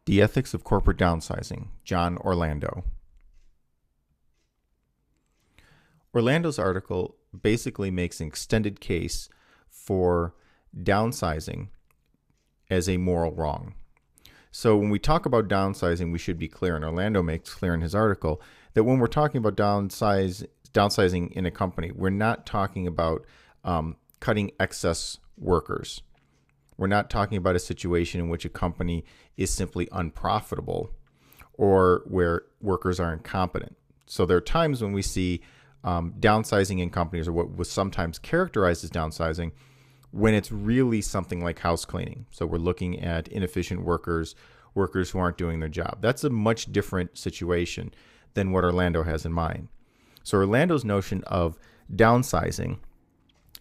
The Ethics of Corporate Downsizing, John Orlando. Orlando's article basically makes an extended case for downsizing as a moral wrong. So when we talk about downsizing, we should be clear, and Orlando makes clear in his article, that when we're talking about downsizing in a company, we're not talking about cutting excess workers. We're not talking about a situation in which a company is simply unprofitable or where workers are incompetent. So there are times when we see downsizing in companies, or what was sometimes characterized as downsizing, when it's really something like house cleaning. So we're looking at inefficient workers who aren't doing their job. That's a much different situation than what Orlando has in mind. So Orlando's notion of downsizing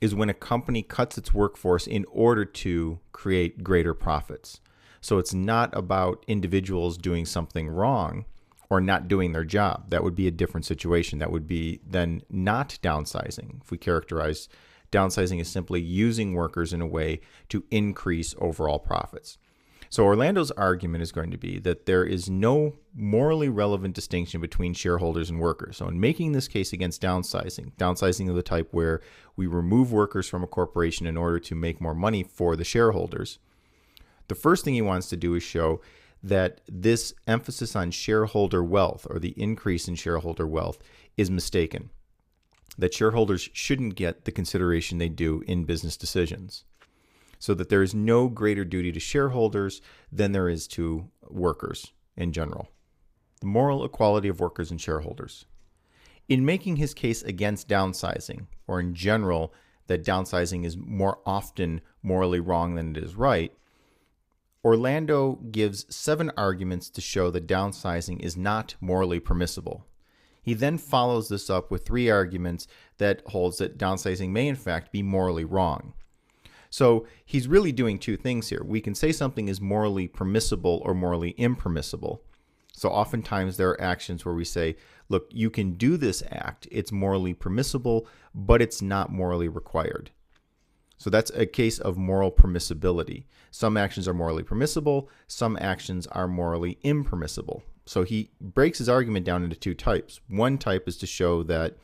is when a company cuts its workforce in order to create greater profits. So it's not about individuals doing something wrong or not doing their job. That would be a different situation. That would be then not downsizing. If we characterize downsizing as simply using workers in a way to increase overall profits. So Orlando's argument is going to be that there is no morally relevant distinction between shareholders and workers. So in making this case against downsizing of the type where we remove workers from a corporation in order to make more money for the shareholders, the first thing he wants to do is show that this emphasis on shareholder wealth, or the increase in shareholder wealth, is mistaken. That shareholders shouldn't get the consideration they do in business decisions. So that there is no greater duty to shareholders than there is to workers in general. The moral equality of workers and shareholders. In making his case against downsizing, or in general, that downsizing is more often morally wrong than it is right, Orlando gives 7 arguments to show that downsizing is not morally permissible. He then follows this up with 3 arguments that holds that downsizing may in fact be morally wrong. So he's really doing 2 things here. We can say something is morally permissible or morally impermissible. So oftentimes there are actions where we say, look, you can do this act. It's morally permissible, but it's not morally required. So that's a case of moral permissibility. Some actions are morally permissible. Some actions are morally impermissible. So he breaks his argument down into 2 types. One type is to show that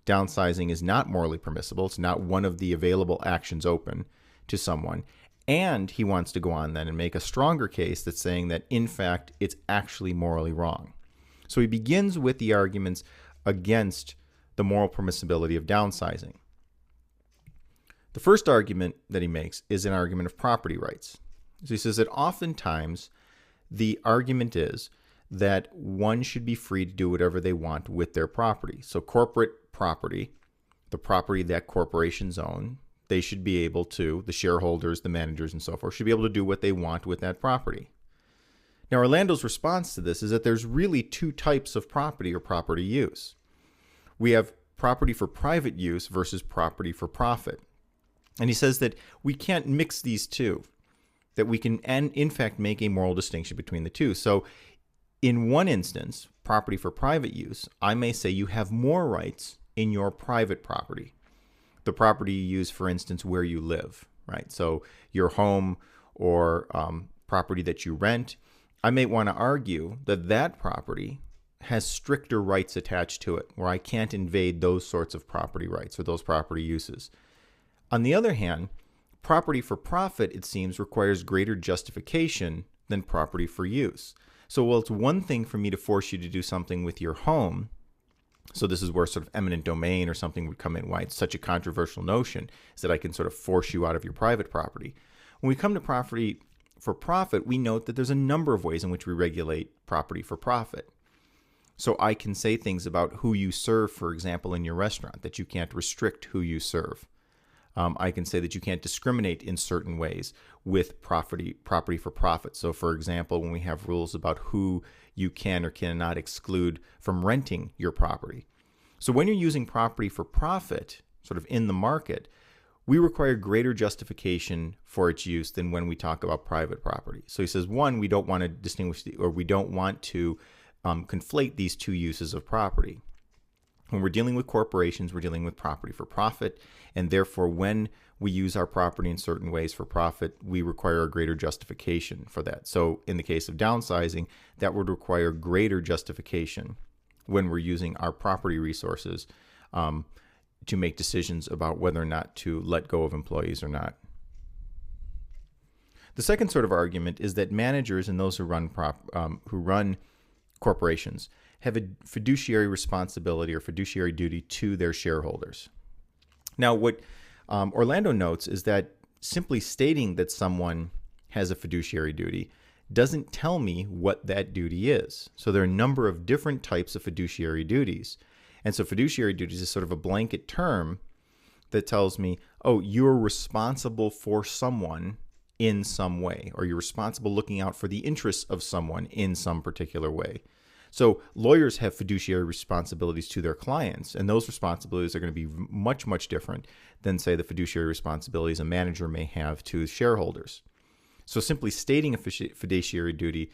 downsizing is not morally permissible. It's not one of the available actions open to someone. And he wants to go on then and make a stronger case that's saying that, in fact, it's actually morally wrong. So he begins with the arguments against the moral permissibility of downsizing. The first argument that he makes is an argument of property rights. So he says that oftentimes the argument is that one should be free to do whatever they want with their property. So corporate property, the property that corporations own, they should be able to, the shareholders, the managers, and so forth, should be able to do what they want with that property. Now, Orlando's response to this is that there's really 2 types of property or property use. We have property for private use versus property for profit. And he says that we can't mix these 2, that we can, and in fact, make a moral distinction between the 2. So in one instance, property for private use, I may say you have more rights in your private property. The property you use, for instance, where you live, right? So your home or property that you rent, I may want to argue that that property has stricter rights attached to it, where I can't invade those sorts of property rights or those property uses. On the other hand, property for profit, it seems, requires greater justification than property for use. So while it's one thing for me to force you to do something with your home, so this is where sort of eminent domain or something would come in, why it's such a controversial notion, is that I can sort of force you out of your private property. When we come to property for profit, we note that there's a number of ways in which we regulate property for profit. So I can say things about who you serve, for example, in your restaurant, that you can't restrict who you serve. I can say that you can't discriminate in certain ways with property for profit. So, for example, when we have rules about who you can or cannot exclude from renting your property. So when you're using property for profit, sort of in the market, we require greater justification for its use than when we talk about private property. So he says, one, we don't want to distinguish, or we don't want to conflate these 2 uses of property. When we're dealing with corporations, we're dealing with property for profit, and therefore when we use our property in certain ways for profit, we require a greater justification for that. So in the case of downsizing, that would require greater justification when we're using our property resources to make decisions about whether or not to let go of employees or not. The second sort of argument is that managers and those who run corporations have a fiduciary responsibility or fiduciary duty to their shareholders. Now, what Orlando notes is that simply stating that someone has a fiduciary duty doesn't tell me what that duty is. So there are a number of different types of fiduciary duties. And so fiduciary duties is sort of a blanket term that tells me, oh, you're responsible for someone in some way, or you're responsible looking out for the interests of someone in some particular way. So lawyers have fiduciary responsibilities to their clients, and those responsibilities are going to be much, much different than, say, the fiduciary responsibilities a manager may have to shareholders. So simply stating a fiduciary duty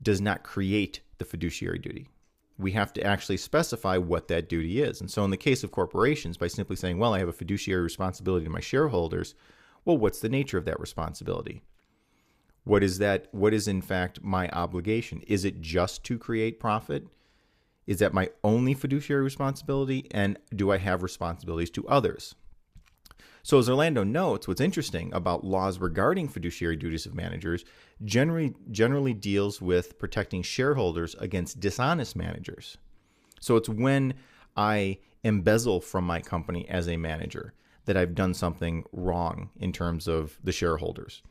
does not create the fiduciary duty. We have to actually specify what that duty is. And so in the case of corporations, by simply saying, well, I have a fiduciary responsibility to my shareholders, well, what's the nature of that responsibility? What is that? What is in fact my obligation? Is it just to create profit? Is that my only fiduciary responsibility? And do I have responsibilities to others? So as Orlando notes, what's interesting about laws regarding fiduciary duties of managers generally deals with protecting shareholders against dishonest managers. So it's when I embezzle from my company as a manager that I've done something wrong in terms of the shareholders.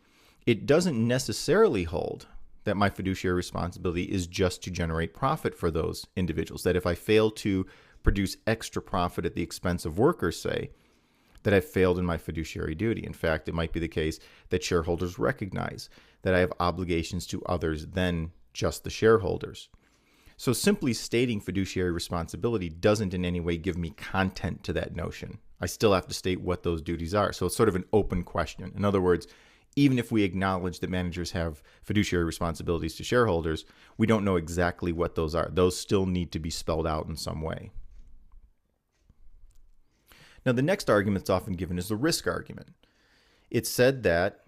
It doesn't necessarily hold that my fiduciary responsibility is just to generate profit for those individuals, that if I fail to produce extra profit at the expense of workers, say, that I've failed in my fiduciary duty. In fact, it might be the case that shareholders recognize that I have obligations to others than just the shareholders. So simply stating fiduciary responsibility doesn't in any way give me content to that notion. I still have to state what those duties are. So it's sort of an open question. In other words, even if we acknowledge that managers have fiduciary responsibilities to shareholders, we don't know exactly what those are. Those still need to be spelled out in some way. Now, the next argument that's often given is the risk argument. It's said that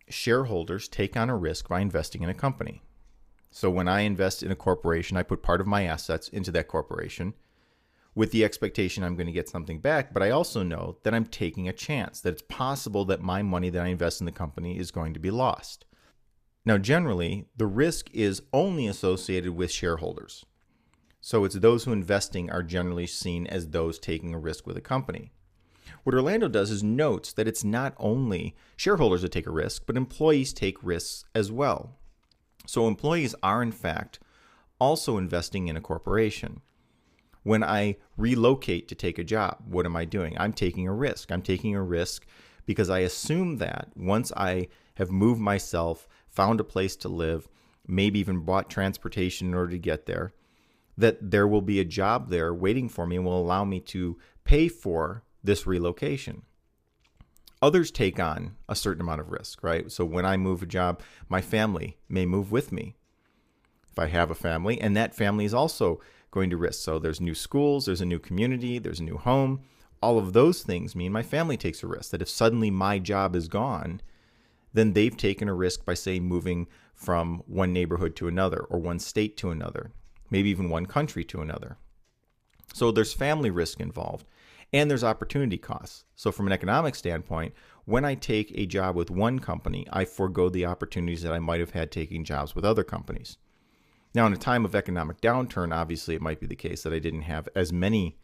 shareholders take on a risk by investing in a company. So when I invest in a corporation, I put part of my assets into that corporation with the expectation I'm going to get something back, but I also know that I'm taking a chance, that it's possible that my money that I invest in the company is going to be lost. Now, generally, the risk is only associated with shareholders. So it's those who investing are generally seen as those taking a risk with a company. What Orlando does is notes that it's not only shareholders that take a risk, but employees take risks as well. So employees are, in fact, also investing in a corporation. When I relocate to take a job, what am I doing? I'm taking a risk. I'm taking a risk because I assume that once I have moved myself, found a place to live, maybe even bought transportation in order to get there, that there will be a job there waiting for me and will allow me to pay for this relocation. Others take on a certain amount of risk, right? So when I move a job, my family may move with me. If I have a family, and that family is also going to risk. So there's new schools, there's a new community, there's a new home. All of those things mean my family takes a risk, that if suddenly my job is gone, then they've taken a risk by, say, moving from one neighborhood to another, or one state to another, maybe even one country to another. So there's family risk involved, and there's opportunity costs. So from an economic standpoint, when I take a job with one company, I forego the opportunities that I might have had taking jobs with other companies. Now, in a time of economic downturn, obviously it might be the case that I didn't have as many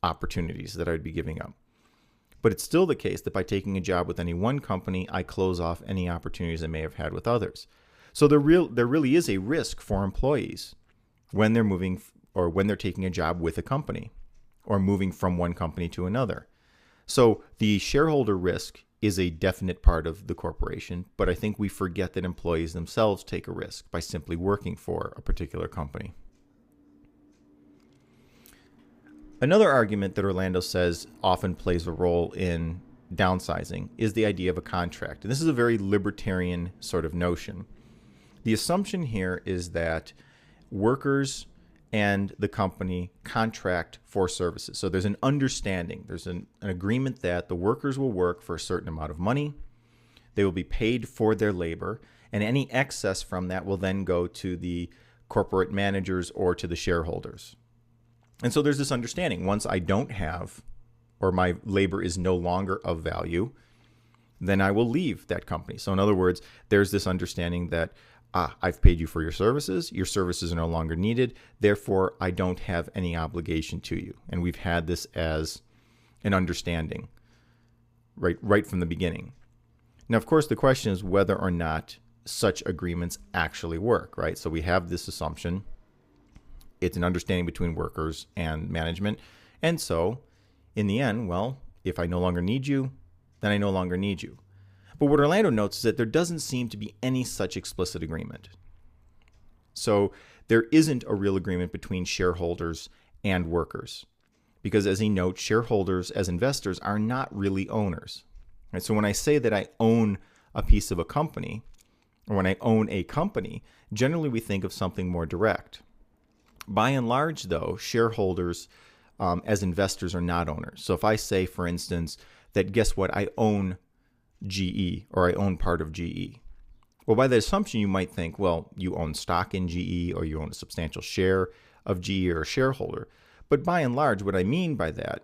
opportunities that I'd be giving up. But it's still the case that by taking a job with any one company, I close off any opportunities I may have had with others. So there really is a risk for employees when they're moving or when they're taking a job with a company or moving from one company to another. So the shareholder risk is a definite part of the corporation, but I think we forget that employees themselves take a risk by simply working for a particular company. Another argument that Orlando says often plays a role in downsizing is the idea of a contract. And this is a very libertarian sort of notion. The assumption here is that workers and the company contract for services. So there's an understanding, there's an agreement that the workers will work for a certain amount of money, they will be paid for their labor, and any excess from that will then go to the corporate managers or to the shareholders. And so there's this understanding, once I don't have, or my labor is no longer of value, then I will leave that company. So in other words, there's this understanding that I've paid you for your services are no longer needed, therefore I don't have any obligation to you. And we've had this as an understanding right from the beginning. Now, of course, the question is whether or not such agreements actually work, right? So we have this assumption. It's an understanding between workers and management. And so in the end, well, if I no longer need you, then I no longer need you. But what Orlando notes is that there doesn't seem to be any such explicit agreement. So there isn't a real agreement between shareholders and workers. Because as he notes, shareholders as investors are not really owners. Right? So when I say that I own a piece of a company, or when I own a company, generally we think of something more direct. By and large, though, shareholders as investors are not owners. So if I say, for instance, that guess what, I own GE, or I own part of GE. Well, by that assumption, you might think, well, you own stock in GE, or you own a substantial share of GE, or a shareholder. But by and large, what I mean by that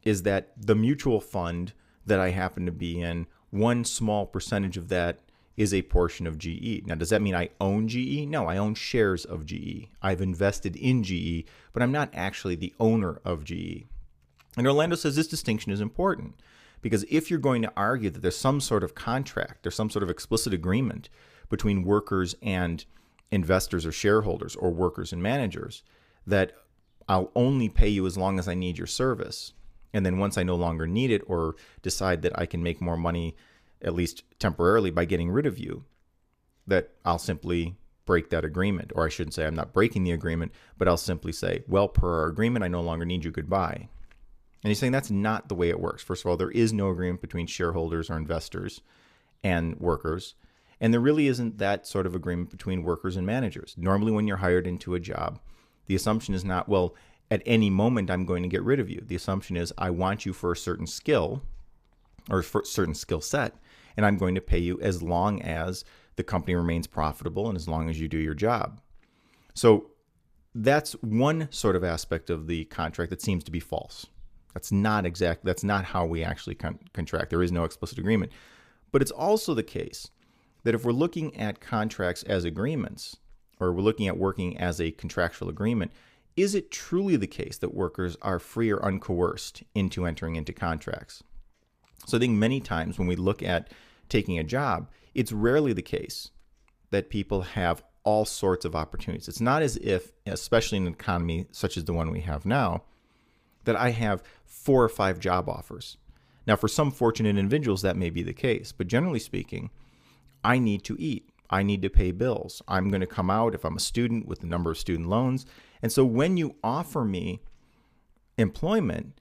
is that the mutual fund that I happen to be in, one small percentage of that is a portion of GE. Now, does that mean I own GE? No, I own shares of GE. I've invested in GE, but I'm not actually the owner of GE. And Orlando says this distinction is important because if you're going to argue that there's some sort of contract, there's some sort of explicit agreement between workers and investors or shareholders, or workers and managers, that I'll only pay you as long as I need your service, and then once I no longer need it or decide that I can make more money, at least temporarily, by getting rid of you, that I'll simply break that agreement. Or I shouldn't say I'm not breaking the agreement, but I'll simply say, well, per our agreement, I no longer need you, goodbye. And he's saying that's not the way it works. First of all, there is no agreement between shareholders or investors and workers. And there really isn't that sort of agreement between workers and managers. Normally, when you're hired into a job, the assumption is not, well, at any moment I'm going to get rid of you. The assumption is I want you for a certain skill or for a certain skill set, and I'm going to pay you as long as the company remains profitable and as long as you do your job. So that's one sort of aspect of the contract that seems to be false. That's not how we actually contract. There is no explicit agreement. But it's also the case that if we're looking at contracts as agreements, or we're looking at working as a contractual agreement, is it truly the case that workers are free or uncoerced into entering into contracts? So I think many times when we look at taking a job, it's rarely the case that people have all sorts of opportunities. It's not as if, especially in an economy such as the one we have now, that I have 4 or 5 job offers. Now, for some fortunate individuals, that may be the case. But generally speaking, I need to eat. I need to pay bills. I'm going to come out, if I'm a student, with a number of student loans. And so when you offer me employment,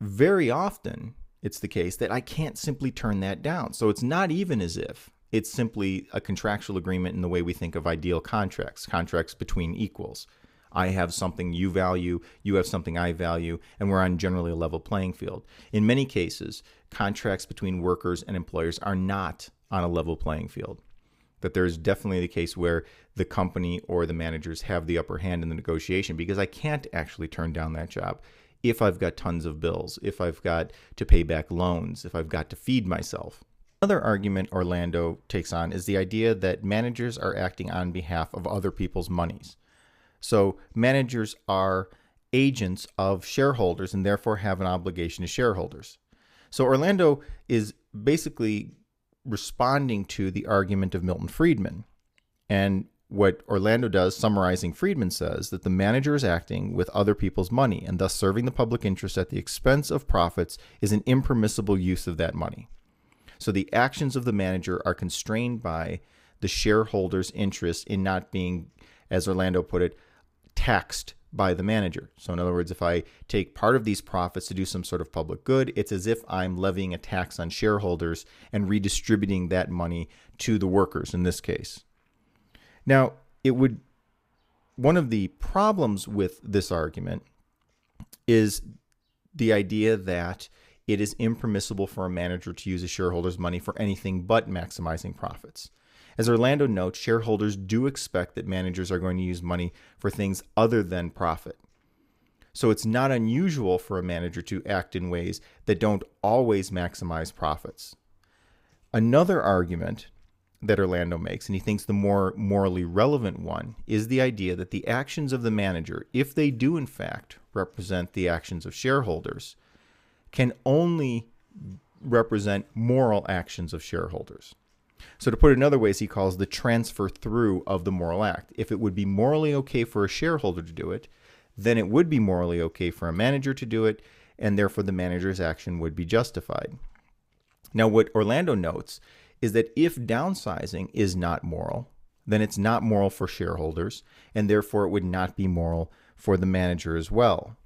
very often it's the case that I can't simply turn that down. So it's not even as if it's simply a contractual agreement in the way we think of ideal contracts between equals. I have something you value, you have something I value, and we're on generally a level playing field. In many cases, contracts between workers and employers are not on a level playing field. That there's definitely the case where the company or the managers have the upper hand in the negotiation, because I can't actually turn down that job if I've got tons of bills, if I've got to pay back loans, if I've got to feed myself. Another argument Orlando takes on is the idea that managers are acting on behalf of other people's monies. So managers are agents of shareholders and therefore have an obligation to shareholders. So Orlando is basically responding to the argument of Milton Friedman. And what Orlando does, summarizing Friedman, says that the manager is acting with other people's money and thus serving the public interest at the expense of profits is an impermissible use of that money. So the actions of the manager are constrained by the shareholders' interest in not being, as Orlando put it, taxed by the manager. So in other words, if I take part of these profits to do some sort of public good, it's as if I'm levying a tax on shareholders and redistributing that money to the workers in this case. Now, it would one of the problems with this argument is the idea that it is impermissible for a manager to use a shareholder's money for anything but maximizing profits. As Orlando notes, shareholders do expect that managers are going to use money for things other than profit. So it's not unusual for a manager to act in ways that don't always maximize profits. Another argument that Orlando makes, and he thinks the more morally relevant one, is the idea that the actions of the manager, if they do in fact represent the actions of shareholders, can only represent moral actions of shareholders. So to put it another way, he calls the transfer through of the moral act. If it would be morally okay for a shareholder to do it, then it would be morally okay for a manager to do it, and therefore the manager's action would be justified. Now, what Orlando notes is that if downsizing is not moral, then it's not moral for shareholders, and therefore it would not be moral for the manager as well.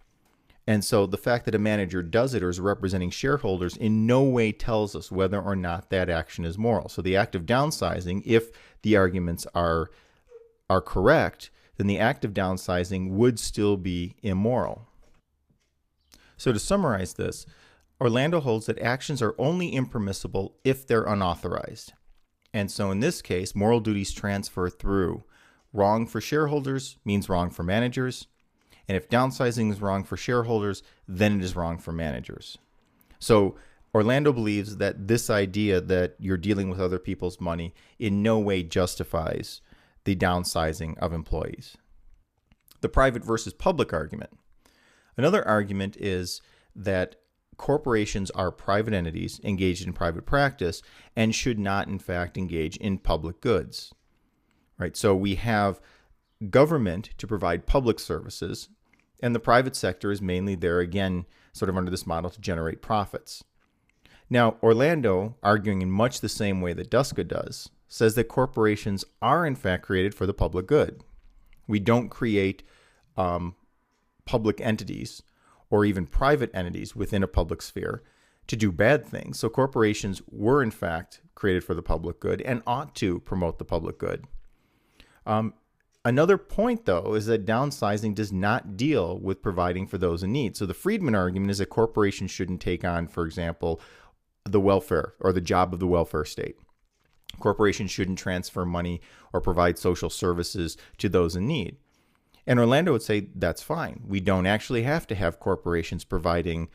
And so the fact that a manager does it or is representing shareholders in no way tells us whether or not that action is moral. So the act of downsizing, if the arguments are correct, then the act of downsizing would still be immoral. So to summarize this, Orlando holds that actions are only impermissible if they're unauthorized. And so in this case, moral duties transfer through. Wrong for shareholders means wrong for managers. And if downsizing is wrong for shareholders, then it is wrong for managers. So Orlando believes that this idea that you're dealing with other people's money in no way justifies the downsizing of employees. The private versus public argument. Another argument is that corporations are private entities engaged in private practice and should not, in fact, engage in public goods. Right? So we have government to provide public services, and the private sector is mainly there, again, sort of under this model to generate profits. Now, Orlando, arguing in much the same way that Duska does, says that corporations are, in fact, created for the public good. We don't create public entities or even private entities within a public sphere to do bad things. So corporations were, in fact, created for the public good and ought to promote the public good. Another point, though, is that downsizing does not deal with providing for those in need. So the Friedman argument is that corporations shouldn't take on, for example, the welfare or the job of the welfare state. Corporations shouldn't transfer money or provide social services to those in need. And Orlando would say that's fine. We don't actually have to have corporations providing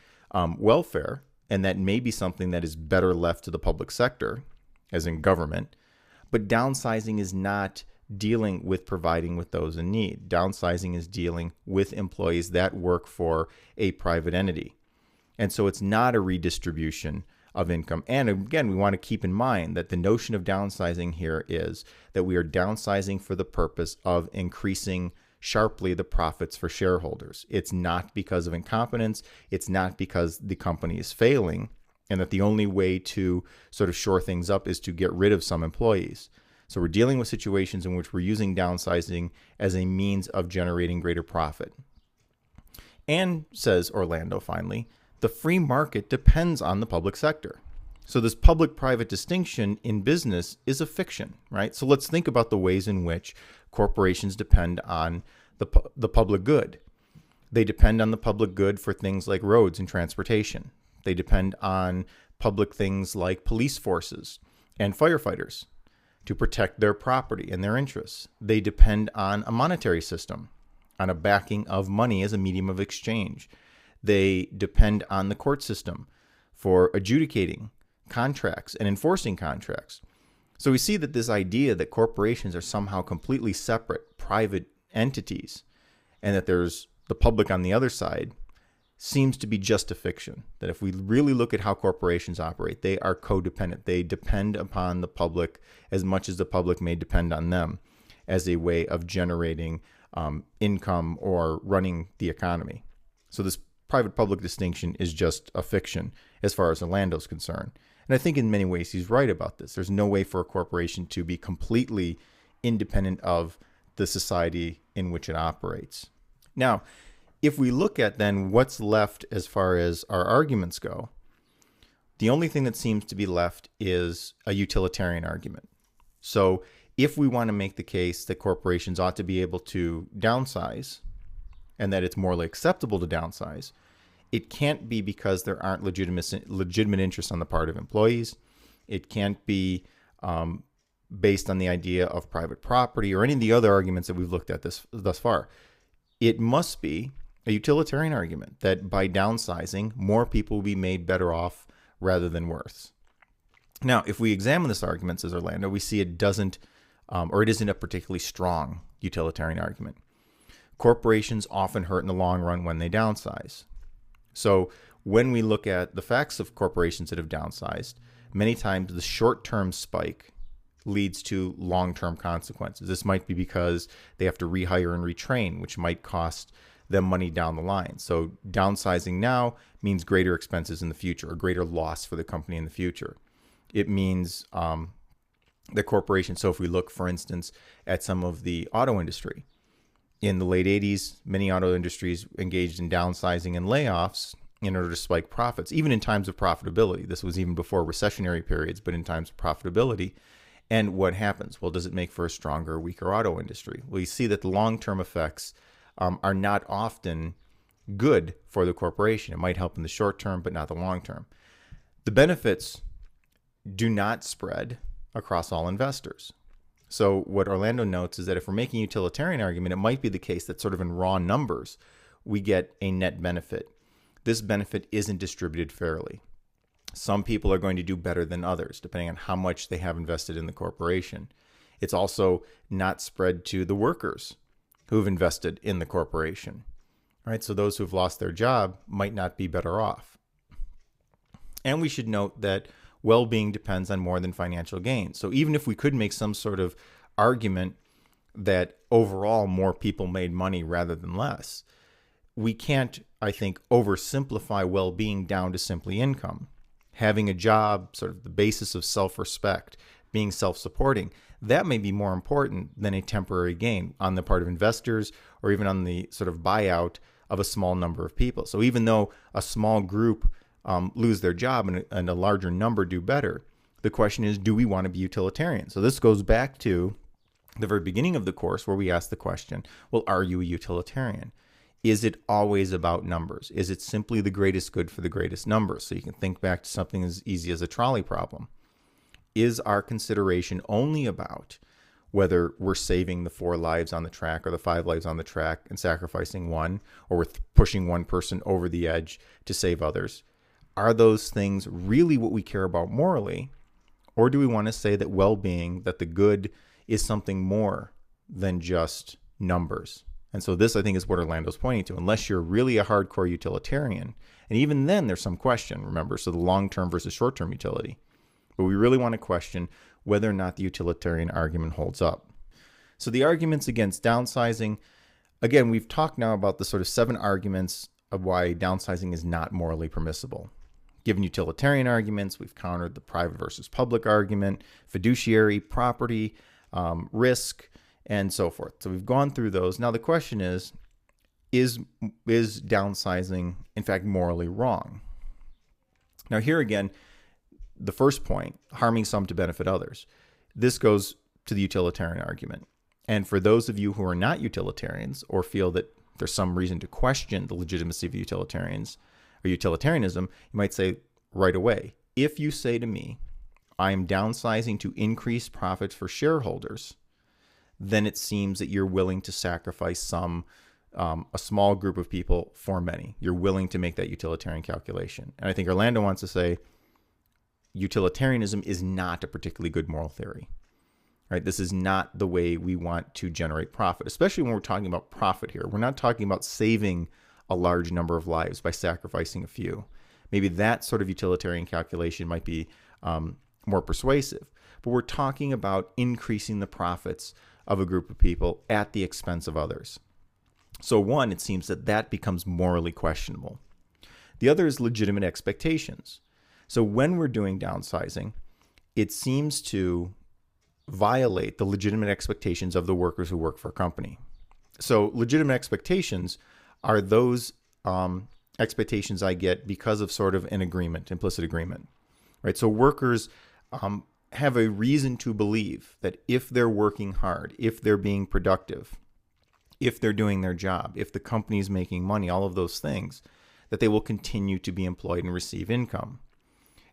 welfare, and that may be something that is better left to the public sector, as in government. But downsizing is not dealing with providing with those in need. Downsizing is dealing with employees that work for a private entity. And so it's not a redistribution of income. And again, we want to keep in mind that the notion of downsizing here is that we are downsizing for the purpose of increasing sharply the profits for shareholders. It's not because of incompetence. It's not because the company is failing and that the only way to sort of shore things up is to get rid of some employees. So we're dealing with situations in which we're using downsizing as a means of generating greater profit. And, says Orlando finally, the free market depends on the public sector. So this public-private distinction in business is a fiction, right? So let's think about the ways in which corporations depend on the public good. They depend on the public good for things like roads and transportation. They depend on public things like police forces and firefighters to protect their property and their interests. They depend on a monetary system, on a backing of money as a medium of exchange. They depend on the court system for adjudicating contracts and enforcing contracts. So we see that this idea that corporations are somehow completely separate private entities and that there's the public on the other side seems to be just a fiction. That if we really look at how corporations operate, they are codependent. They depend upon the public as much as the public may depend on them as a way of generating income or running the economy. So this private-public distinction is just a fiction as far as Orlando's concerned. And I think in many ways he's right about this. There's no way for a corporation to be completely independent of the society in which it operates. Now, if we look at then what's left as far as our arguments go, the only thing that seems to be left is a utilitarian argument. So if we want to make the case that corporations ought to be able to downsize and that it's morally acceptable to downsize, it can't be because there aren't legitimate interests on the part of employees. It can't be based on the idea of private property or any of the other arguments that we've looked at thus far. It must be a utilitarian argument that by downsizing, more people will be made better off rather than worse. Now, if we examine this argument, says Orlando, we see it doesn't, or it isn't a particularly strong utilitarian argument. Corporations often hurt in the long run when they downsize. So when we look at the facts of corporations that have downsized, many times the short-term spike leads to long-term consequences. This might be because they have to rehire and retrain, which might cost them money down the line. So downsizing now means greater expenses in the future, or greater loss for the company in the future. It means the corporation. So if we look, for instance, at some of the auto industry, in the late 80s, many auto industries engaged in downsizing and layoffs in order to spike profits, even in times of profitability. This was even before recessionary periods, but in times of profitability. And what happens? Well, does it make for a stronger or weaker auto industry? Well, you see that the long-term effects are not often good for the corporation. It might help in the short term, but not the long term. The benefits do not spread across all investors. So what Orlando notes is that if we're making a utilitarian argument, it might be the case that sort of in raw numbers, we get a net benefit. This benefit isn't distributed fairly. Some people are going to do better than others, depending on how much they have invested in the corporation. It's also not spread to the workers who've invested in the corporation. All right, so those who've lost their job might not be better off. And we should note that well-being depends on more than financial gain. So even if we could make some sort of argument that overall more people made money rather than less, we can't, I think, oversimplify well-being down to simply income. Having a job, sort of the basis of self-respect, being self-supporting, that may be more important than a temporary gain on the part of investors or even on the sort of buyout of a small number of people. So even though a small group lose their job and a larger number do better, the question is, do we want to be utilitarian? So this goes back to the very beginning of the course where we asked the question, well, are you a utilitarian? Is it always about numbers? Is it simply the greatest good for the greatest number? So you can think back to something as easy as a trolley problem. Is our consideration only about whether we're saving the 4 lives on the track or the 5 lives on the track and sacrificing one, or we're pushing one person over the edge to save others? Are those things really what we care about morally? Or do we want to say that well-being, that the good is something more than just numbers? And so this, I think, is what Orlando's pointing to. Unless you're really a hardcore utilitarian, and even then there's some question, remember, so the long-term versus short-term utility. But we really want to question whether or not the utilitarian argument holds up. So the arguments against downsizing, again, we've talked now about the sort of 7 arguments of why downsizing is not morally permissible. Given utilitarian arguments, we've countered the private versus public argument, fiduciary, property, risk, and so forth. So we've gone through those. Now the question is downsizing, in fact, morally wrong? Now here again, the first point, harming some to benefit others. This goes to the utilitarian argument. And for those of you who are not utilitarians or feel that there's some reason to question the legitimacy of utilitarians or utilitarianism, you might say right away, if you say to me, I am downsizing to increase profits for shareholders, then it seems that you're willing to sacrifice a small group of people for many. You're willing to make that utilitarian calculation. And I think Orlando wants to say utilitarianism is not a particularly good moral theory. Right? This is not the way we want to generate profit, especially when we're talking about profit here. We're not talking about saving a large number of lives by sacrificing a few. Maybe that sort of utilitarian calculation might be more persuasive. But we're talking about increasing the profits of a group of people at the expense of others. So one, it seems that becomes morally questionable. The other is legitimate expectations. So when we're doing downsizing, it seems to violate the legitimate expectations of the workers who work for a company. So legitimate expectations are those expectations I get because of sort of an agreement, implicit agreement, right? So workers have a reason to believe that if they're working hard, if they're being productive, if they're doing their job, if the company's making money, all of those things, that they will continue to be employed and receive income.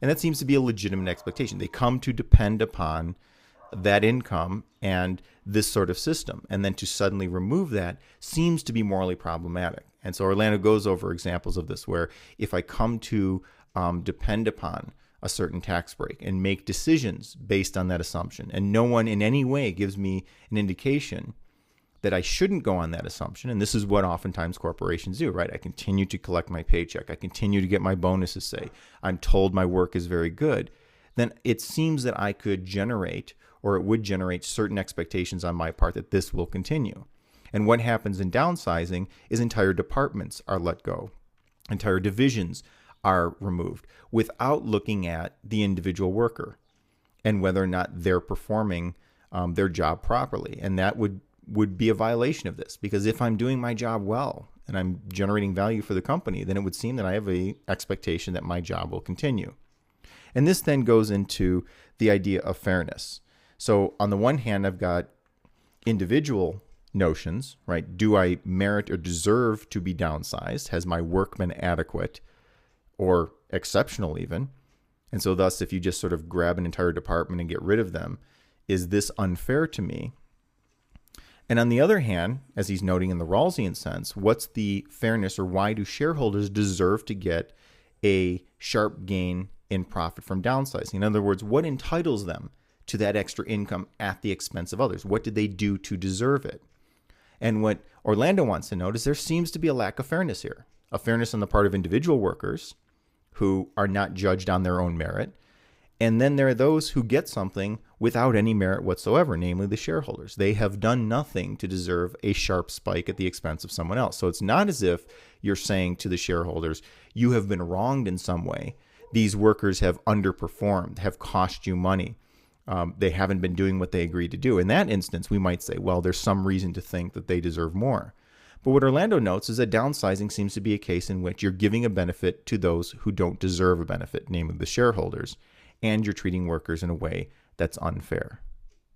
And that seems to be a legitimate expectation. They come to depend upon that income and this sort of system. And then to suddenly remove that seems to be morally problematic. And so Orlando goes over examples of this where if I come to depend upon a certain tax break and make decisions based on that assumption, and no one in any way gives me an indication that I shouldn't go on that assumption, and this is what oftentimes corporations do, right? I continue to collect my paycheck. I continue to get my bonuses, say. I'm told my work is very good. Then it seems that I could generate, or it would generate, certain expectations on my part that this will continue. And what happens in downsizing is entire departments are let go. Entire divisions are removed without looking at the individual worker and whether or not they're performing their job properly. And that would be a violation of this, because if I'm doing my job well and I'm generating value for the company, then it would seem that I have an expectation that my job will continue. And this then goes into the idea of fairness. So on the one hand, I've got individual notions, right? Do I merit or deserve to be downsized? Has my work been adequate or exceptional even? And so thus, if you just sort of grab an entire department and get rid of them, is this unfair to me? And on the other hand, as he's noting in the Rawlsian sense, what's the fairness, or why do shareholders deserve to get a sharp gain in profit from downsizing? In other words, what entitles them to that extra income at the expense of others? What did they do to deserve it? And what Orlando wants to note is there seems to be a lack of fairness here, a fairness on the part of individual workers who are not judged on their own merit. And then there are those who get something without any merit whatsoever, namely the shareholders. They have done nothing to deserve a sharp spike at the expense of someone else. So it's not as if you're saying to the shareholders, you have been wronged in some way. These workers have underperformed, have cost you money. They haven't been doing what they agreed to do. In that instance, we might say, well, there's some reason to think that they deserve more. But what Orlando notes is that downsizing seems to be a case in which you're giving a benefit to those who don't deserve a benefit, namely the shareholders, and you're treating workers in a way that's unfair.